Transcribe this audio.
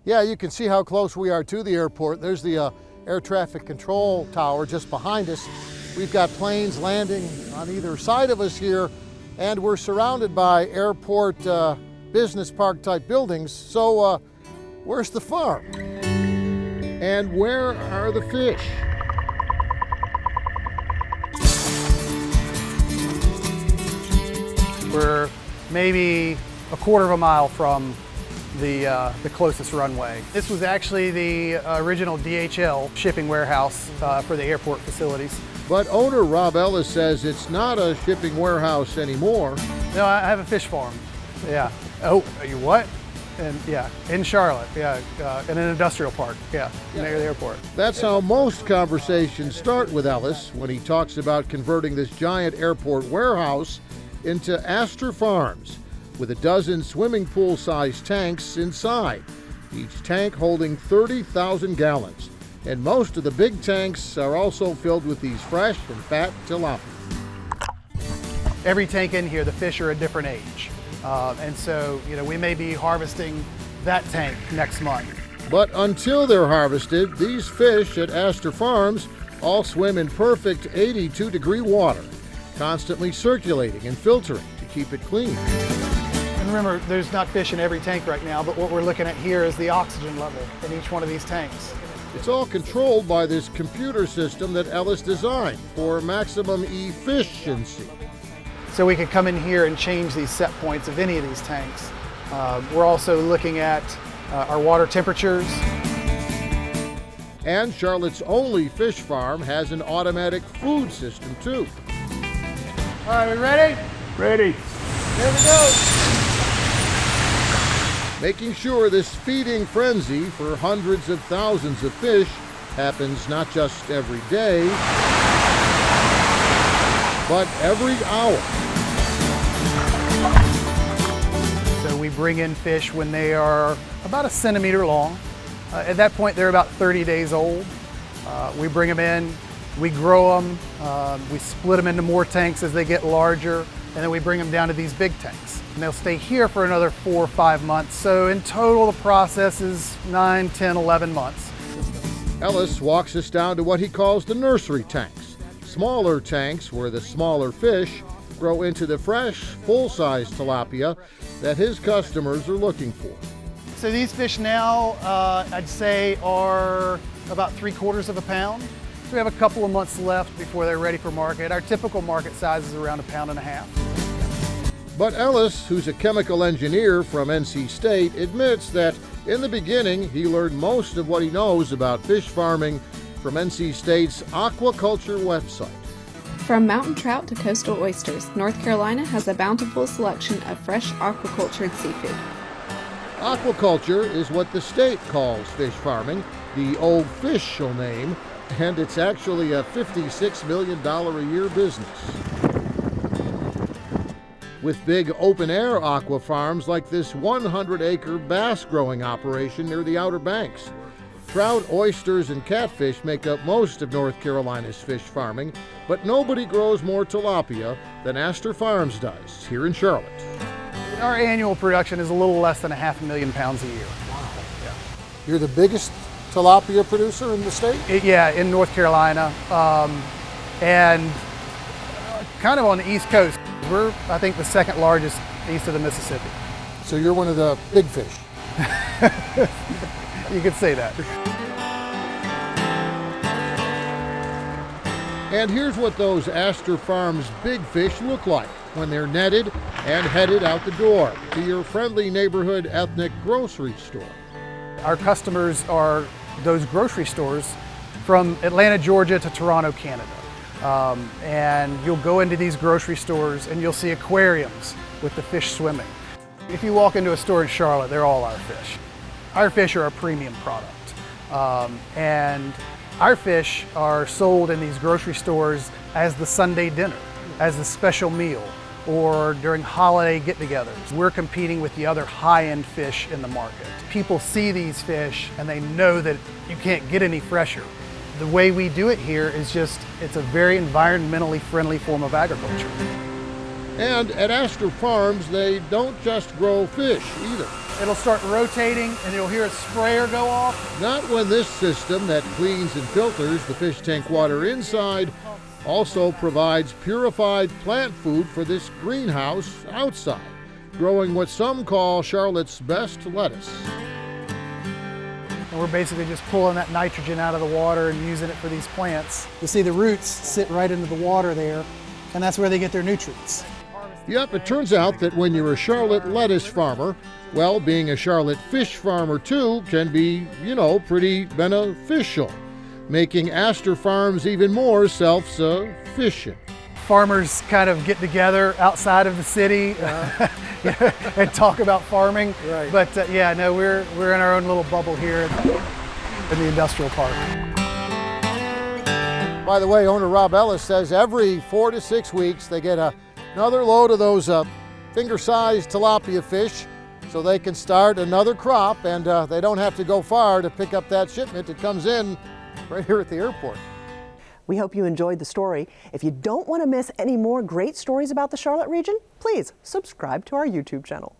Yeah, you can see how close we are to the airport. There's the air traffic control tower just behind us. We've got planes landing on either side of us here, and we're surrounded by airport business park type buildings. So where's the farm? And where are the fish? We're maybe a quarter of a mile from the closest runway. This was actually the original DHL shipping warehouse for the airport facilities. But owner Rob Ellis says it's not a shipping warehouse anymore. No, I have a fish farm. Yeah. Oh, you what? And yeah, in Charlotte. Yeah, in an industrial park. Yeah, near the airport. That's how most conversations start with Ellis when he talks about converting this giant airport warehouse into Astor Farms, with a dozen swimming pool-sized tanks inside, each tank holding 30,000 gallons. And most of the big tanks are also filled with these fresh and fat tilapia. Every tank in here, the fish are a different age. And so, we may be harvesting that tank next month. But until they're harvested, these fish at Astor Farms all swim in perfect 82-degree water, constantly circulating and filtering to keep it clean. And remember, there's not fish in every tank right now, but what we're looking at here is the oxygen level in each one of these tanks. It's all controlled by this computer system that Ellis designed for maximum efficiency. So we could come in here and change these set points of any of these tanks. We're also looking at our water temperatures. And Charlotte's only fish farm has an automatic food system too. All right, we ready? Ready. Here we go. Making sure this feeding frenzy for hundreds of thousands of fish happens not just every day, but every hour. So we bring in fish when they are about a centimeter long. At that point, they're about 30 days old. We bring them in, we grow them, we split them into more tanks as they get larger, and then we bring them down to these big tanks. And they'll stay here for another 4 or 5 months. So in total, the process is 9, 10, 11 months. Ellis walks us down to what he calls the nursery tanks. Smaller tanks where the smaller fish grow into the fresh, full-size tilapia that his customers are looking for. So these fish now, I'd say, are about 3/4 of a pound. So we have a couple of months left before they're ready for market. Our typical market size is around 1.5 pounds. But Ellis, who's a chemical engineer from NC State, admits that in the beginning he learned most of what he knows about fish farming from NC State's aquaculture website. From mountain trout to coastal oysters, North Carolina has a bountiful selection of fresh aquacultured seafood. Aquaculture is what the state calls fish farming, the official name, and it's actually a $56 million a year business. With big open-air aqua farms like this 100-acre bass growing operation near the Outer Banks. Trout, oysters, and catfish make up most of North Carolina's fish farming, but nobody grows more tilapia than Astor Farms does here in Charlotte. Our annual production is a little less than 500,000 pounds a year. Yeah. You're the biggest tilapia producer in the state? Yeah, in North Carolina, and kind of on the East Coast. We're, I think, the second largest east of the Mississippi. So you're one of the big fish? You could say that. And here's what those Astor Farms big fish look like when they're netted and headed out the door to your friendly neighborhood ethnic grocery store. Our customers are those grocery stores from Atlanta, Georgia to Toronto, Canada. And you'll go into these grocery stores and you'll see aquariums with the fish swimming. If you walk into a store in Charlotte, they're all our fish. Our fish are a premium product. And our fish are sold in these grocery stores as the Sunday dinner, as the special meal, or during holiday get-togethers. We're competing with the other high-end fish in the market. People see these fish and they know that you can't get any fresher. The way we do it here is just, it's a very environmentally friendly form of agriculture. And at Astor Farms, they don't just grow fish either. It'll start rotating and you'll hear a sprayer go off. Not when this system that cleans and filters the fish tank water inside also provides purified plant food for this greenhouse outside, growing what some call Charlotte's best lettuce. And we're basically just pulling that nitrogen out of the water and using it for these plants. You see the roots sit right into the water there, and that's where they get their nutrients. Yep, it turns out that when you're a Charlotte lettuce farmer, well, being a Charlotte fish farmer too can be, pretty beneficial, making Astor Farms even more self-sufficient. Farmers kind of get together outside of the city and talk about farming. Right. But we're in our own little bubble here in the industrial park. By the way, owner Rob Ellis says every 4 to 6 weeks they get another load of those finger-sized tilapia fish so they can start another crop, and they don't have to go far to pick up that shipment that comes in right here at the airport. We hope you enjoyed the story. If you don't want to miss any more great stories about the Charlotte region, please subscribe to our YouTube channel.